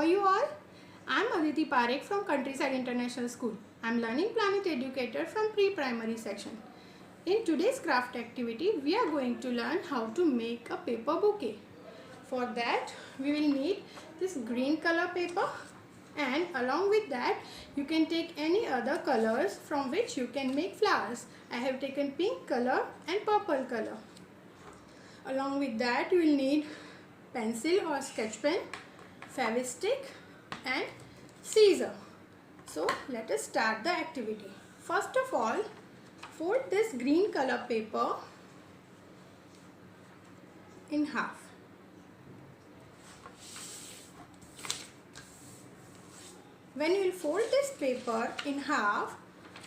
are you all? I am Aditi Parekh from Countryside International School. I am Learning Planet Educator from Pre-Primary section. In today's craft activity, we are going to learn how to make a paper bouquet. For that, we will need this green color paper, and along with that, you can take any other colors from which you can make flowers. I have taken pink color and purple color. Along with that, you will need pencil or sketch pen, Fevistick and scissor. So let us start the activity. First of all, fold this green color paper in half. When you will fold this paper in half,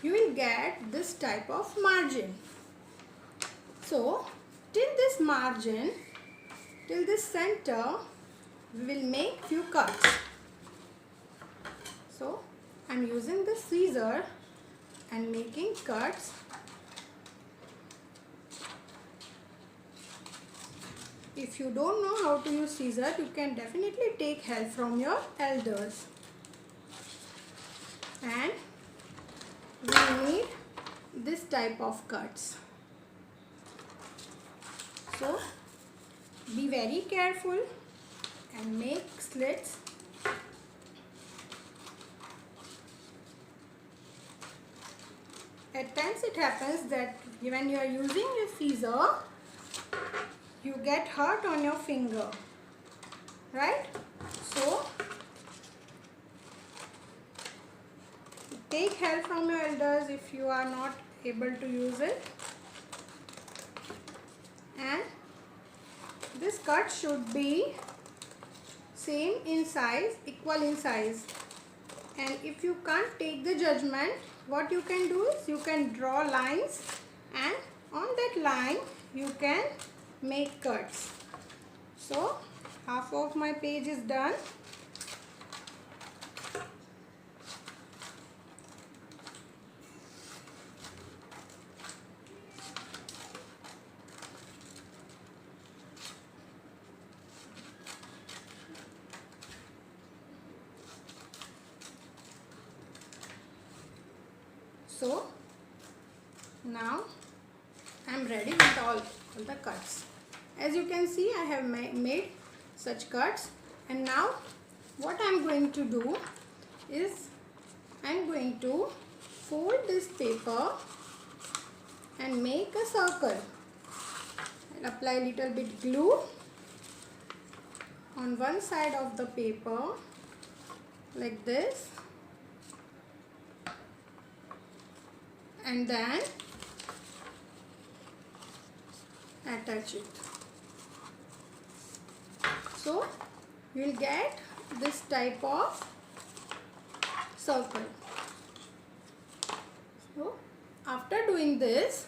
you will get this type of margin. So till this margin, till this center, we will make few cuts. So I am using the scissor and making cuts. If you don't know how to use scissor, you can definitely take help from your elders. And we need this type of cuts. So be very careful and make slits. At times it happens that when you are using your scissor, you get hurt on your finger, right? So take help from your elders if you are not able to use it. And this cut should be same in size, equal in size. And if you can't take the judgment, what you can do is you can draw lines, and on that line you can make cuts. So half of my page is done. So now I am ready with all the cuts. As you can see, I have made such cuts, and now what I am going to do is I am going to fold this paper and make a circle. I'll apply a little bit glue on one side of the paper like this, and then attach it. So you will get this type of circle. So after doing this,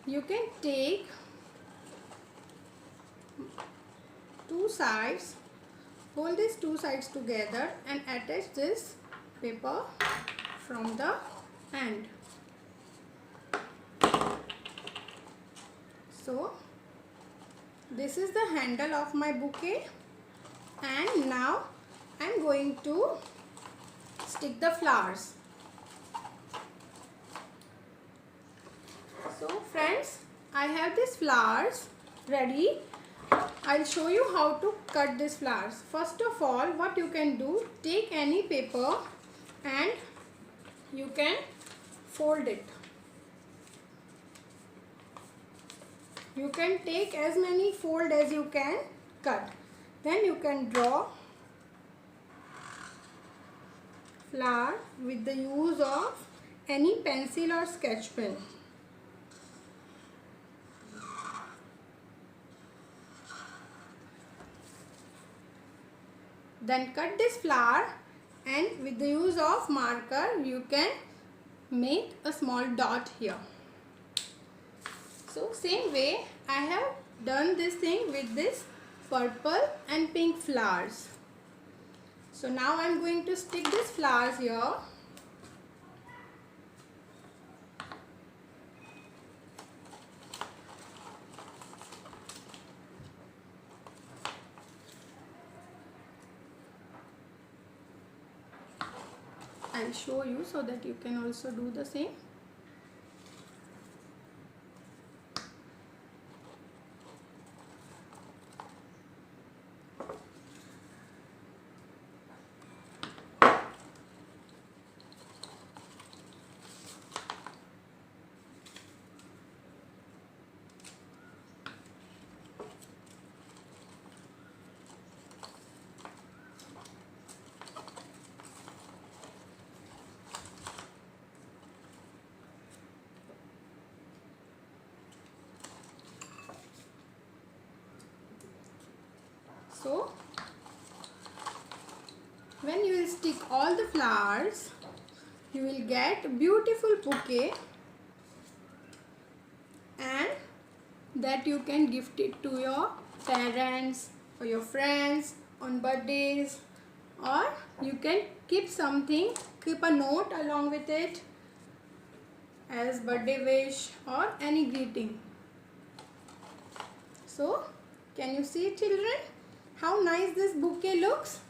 you can take two sides, hold these two sides together and attach this paper from the end. So this is the handle of my bouquet, and now I am going to stick the flowers. So friends, I have these flowers ready. I'll show you how to cut these flowers. First of all, what you can do, take any paper and you can fold it. You can take as many fold as you can cut. Then you can draw flower with the use of any pencil or sketch pen. Then cut this flower, and with the use of marker you can make a small dot here. So same way I have done this thing with this purple and pink flowers. So now I am going to stick these flowers here. I'll show you so that you can also do the same. So when you will stick all the flowers, you will get beautiful bouquet, and that you can gift it to your parents or your friends on birthdays, or you can keep something, keep a note along with it as birthday wish or any greeting. So can you see, children, how nice this bouquet looks?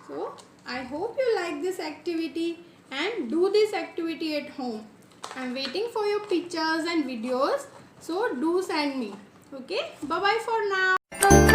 So I hope you like this activity and do this activity at home. I am waiting for your pictures and videos, so do send me. Okay, bye bye for now.